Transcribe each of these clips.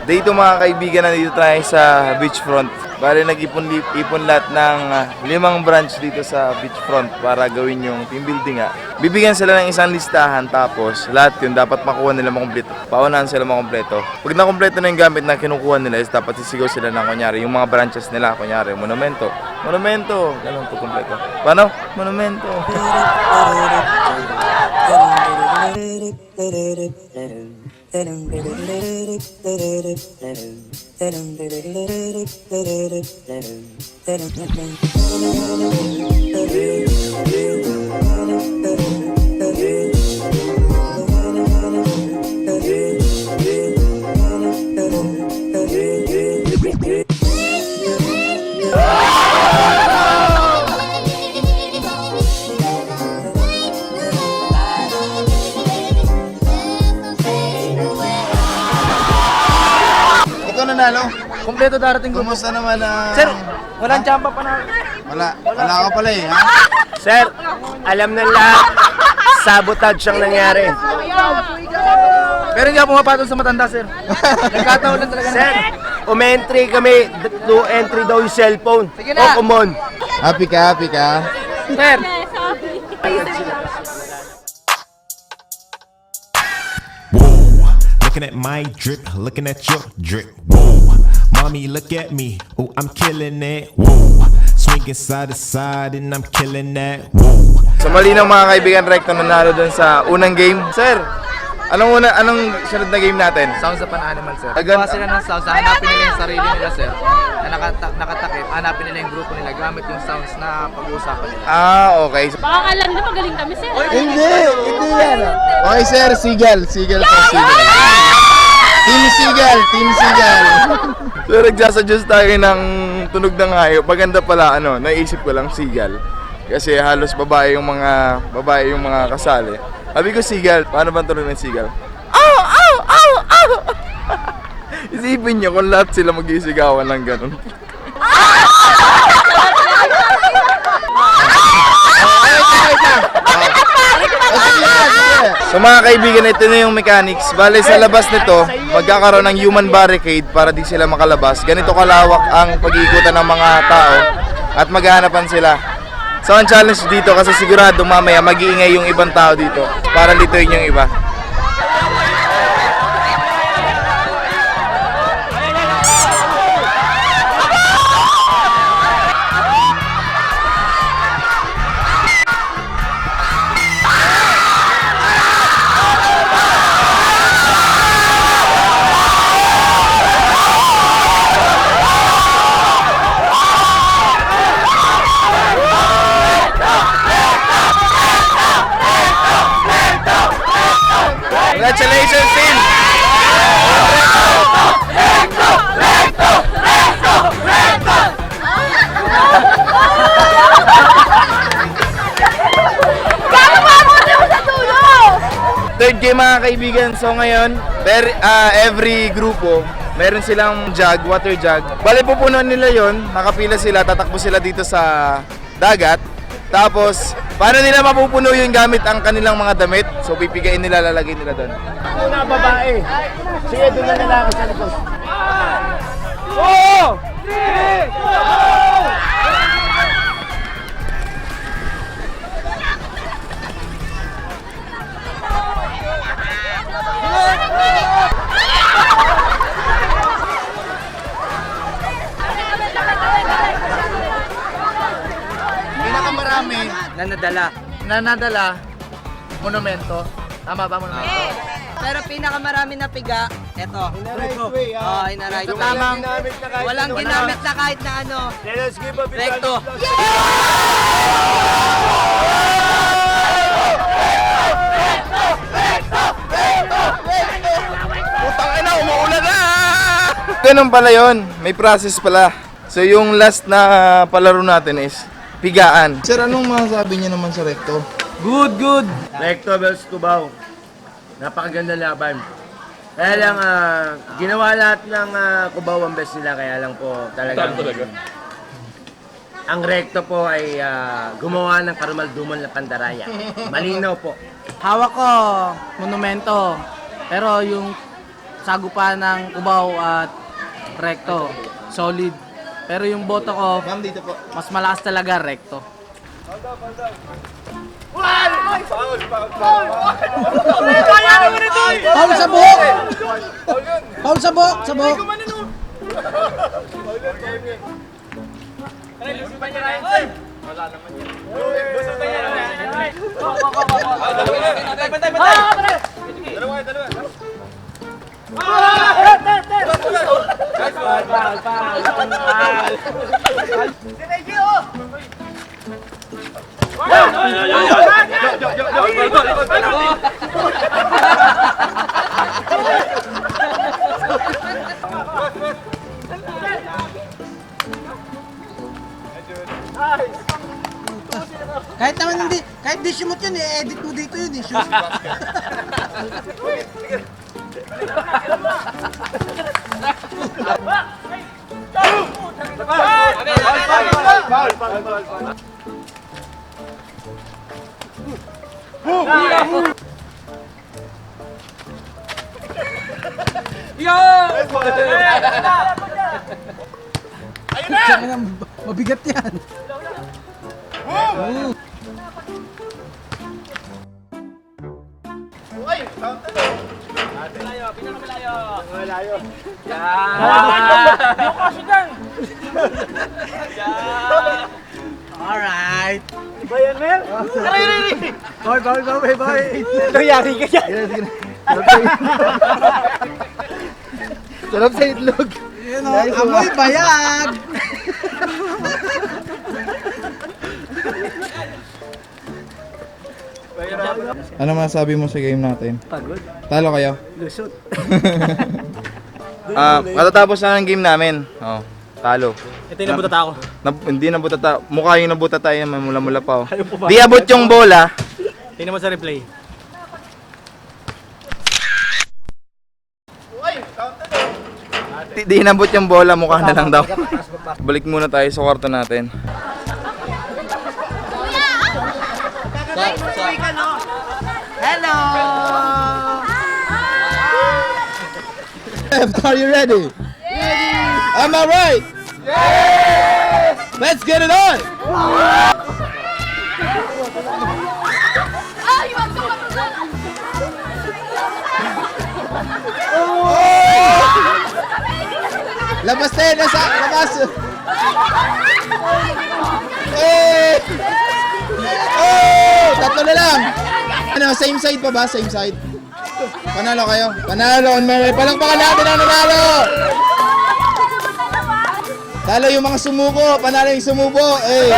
Dito mga kaibigan, nandito tayo sa beachfront. Bale, nag-ipon lahat ng 5 branch dito sa beachfront para gawin yung team building nga. Bibigyan sila ng isang listahan tapos lahat yun dapat makuha nila makumpleto. Paunahan sila makumpleto. Pag nakumpleto na yung gamit na kinukuha nila is dapat sisigaw sila ng kunyari yung mga branches nila. Kunyari, monumento. Monumento! Ganun po kumpleto. Paano? Monumento! Ikaw nanalo? Kompleto darating grupo. Kumusta naman ang... Sir, walang tsampa pa na. Wala ka pala eh, ha? Sir, alam na lahat, sabotage siyang nangyari. Pero hindi ako pumapatol sa matanda, sir. Nagkataon lang talaga. Sir, umentry kami, no entry daw yung cellphone. Sige na. O, come on. Happy ka, happy ka. Sir, Whoa, looking at my drip, looking at your drip. Whoa, mommy, look at me. Oh, I'm killing it. Whoa, swinging side to side and I'm killing that. Whoa. So mali ng mga kaibigan, Recto nanalo dun sa unang game. Sir, anong sunod na game natin? sounds of an animal, sir. Agan- Gawa sila ng sounds, hanapin nila yung sarili nila, sir. Na nakatakip, hanapin nila yung grupo nila gamit yung sounds na pag-uusapan nila. Okay. Baka alam na magaling kami, sir. Hindi yan. Okay sir, Seagull po, Seagull. Team Seagull. So nagsasuggest tayo ng tunog ng hayop. Maganda pala, naisip ko lang Seagull. Kasi halos babae yung mga kasali. Sabi ko Seagull, paano ba tunog ng Seagull? Ow! Ow! Ow! Ow! Isipin nyo kung lahat sila mag-isigawan ng ganun. So mga kaibigan, ito na yung mechanics. Bale sa labas nito, magkakaroon ng human barricade para di sila makalabas. Ganito kalawak ang pag-iikutan ng mga tao at maghahanapan sila. So ang challenge dito kasi sigurado mamaya mag-iingay yung ibang tao dito para lituin yung iba. Congratulations, team! Third game mga kaibigan. So ngayon, every grupo, meron silang jug, water jug. Bale pupunuan nila yon, nakapila sila, tatakbo sila dito sa dagat. Tapos, paano nila mapupuno yung gamit ang kanilang mga damit? So pipigain nila, lalagay nila doon. Una babae. Sige, doon na lalaki sa likod. Oo! Pinakamarami na nadala monumento. Tama ba monumento? Pero pinakamarami na piga, eto. In a right way. Tamang Walang ginamit na kahit na ano. Let's give a big Recto. Putang ina, umuulan na! Ganun pala yun, may process pala. So yung last na palaro natin is pigaan. Sir, anong masasabi niyo naman sa Recto? Good. Recto versus Cubao. Napakaganda laban. Kaya lang, ginawa lahat ng Cubao ang best nila. Kaya lang po talagang... Ang Recto po ay gumawa ng karumalduman na pandaraya. Malinaw po. Hawak ko, monumento. Pero yung sagupan ng Cubao at Recto. Solid. Pero yung boto ko, Ma'am, dito po. mas malakas talaga Recto. Paul sa buhok! Paul sa buhok! Sa buhok! Kahit naman hindi, kahit di shoot yun, i-edit mo dito yun, shoot. Ayun! Mabigat yan. Alright. Bayan, Mel. Boy. Nangyari ka dyan. Sarap sa itlog. Yun o, amoy bayag. Ano masasabi mo sa game natin? Pagod. Talo kayo? Lusot. Matatapos na ang game namin. Oh, talo. Ito yung nabutata ako. Hindi nabutata. Mukha yung nabutata yan, may mula-mula pa. Oh. Di abot yung bola. Tingnan mo sa replay. Di inabot yung bola, mukha na lang daw. Balik muna tayo sa kwarto natin. Hello! Are you ready? Am I right? Let's get it on! Labas tayo na sa labas! Eh! Oh! Tatlo na lang! Ano, same side pa ba? Same side? Panalo kayo? Panalo! Palakpakan natin ang nanalo! Talo yung mga sumuko! Panalo yung sumuko! Eh!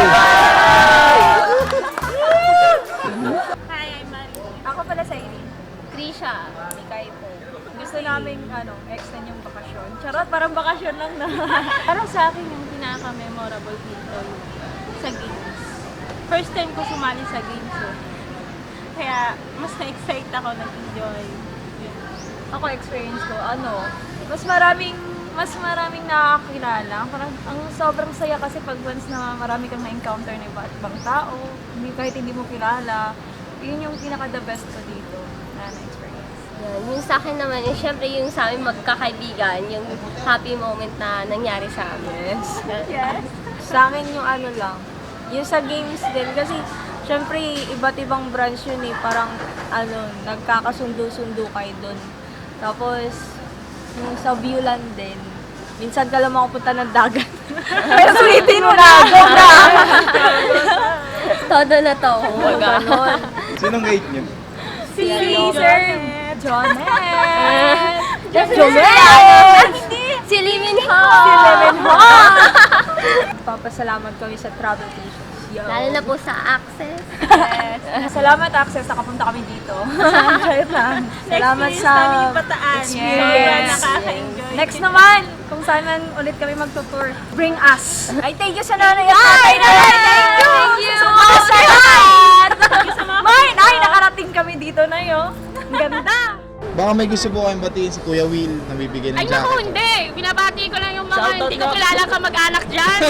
Hi, I'm Mari. Ako pala sa Irene. Krisha. Mikay po. Gusto namin extend yung bakasyon. Charot, parang bakasyon lang na. Parang sa akin yung pinaka-memorable dito sa games. First time ko sumali sa games. Kaya mas na-excite ako, nag-enjoy. Yun. Ako experience ko, mas maraming nakakilala. Parang ang sobrang saya kasi pag once na marami kang na-encounter na iba't ibang tao, kahit hindi mo kilala, yun yung pinaka-the best ko dito na na-experience. Yan. Yung sa akin naman, syempre yung sa amin magkakaibigan, yung happy moment na nangyari sa amin. Yes. Sa akin yung yung sa games din, kasi syempre iba't ibang branch yun parang nagkakasundo-sundo kayo dun. Tapos, yung sa Viewland din, minsan ka lang makapunta ng dagat. Pero sulitin mo na! Todo na to. Ganon. Sinong gate nyo? Si Sir Jonet! Si Limin Ho! Papasalamat kami sa travel agents. Lalo na po sa Access. Yes. Salamat Access, nakapunta kami dito. Joke lang. Salamat sa experience. Nakaka-enjoy. Next naman, kung saan man ulit kami magtutour, bring us. Ay, thank you sa nanay at tatay. Thank you! Sa lahat! Nay, nakarating kami dito na yun. Ang ganda! Baka may gusto po kayong batiin si Kuya Will na bibigyan ng Ay, jacket. naku, hindi. Binabati ko lang yung mga hindi ko kilala ka mag-anak dyan.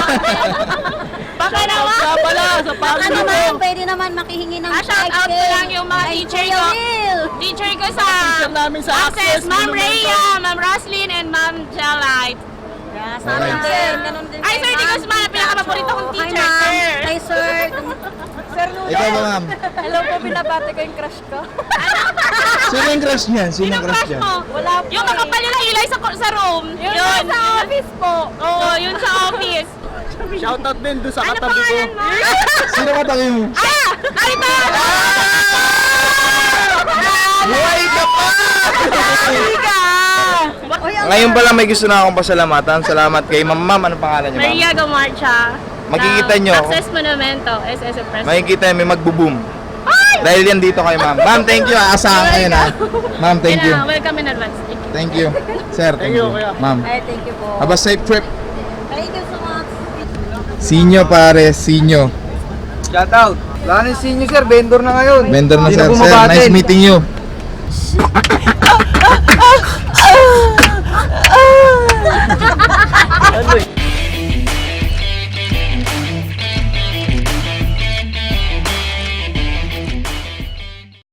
Baka naman. sa Baka naman, pwede naman makihingi ng shout out ko lang yung mga teacher ko. Teacher ko sa namin sa Access, Ma'am Rhea, Ma'am Roslyn, and Ma'am Jelite. Sa amin din. Ganun din. Ay, Sir Di Guzman, pinakamaporito kong teacher, sir. Hi, sir. Ikaw ba, ma'am? Hello po, binabati ko yung crush ko. Sino yung crush niyan? Sino yung crush niyan? Wala po. Yung makapal yung ilay sa room. Yun sa office po. Oo, yun sa office. Shoutout din doon sa Ano katabi ko. pangalan mo? Sino katabi mo? Ay, ito! Buhay ka pa! Ka! Ngayon pala may gusto na akong pasalamatan. Salamat kay ma'am. Ano pangalan niyo, ma'am? Maria Gamarcha. Makikita nyo. Access Monumento, SS President. Makikita may magbo-boom. Dahil yan dito kay ma'am. Ma'am, thank you. Aasahan kayo na. Ma'am, thank you. Welcome in advance. Thank you. Sir, thank you. Ma'am. Ay, thank you po. Have a safe trip. Thank you so much. Sinyo pare, sinyo. Shout out. Wala na yung senior sir, vendor na ngayon. Vendor na Hindi sir. Sir, bumabatin. nice meeting you.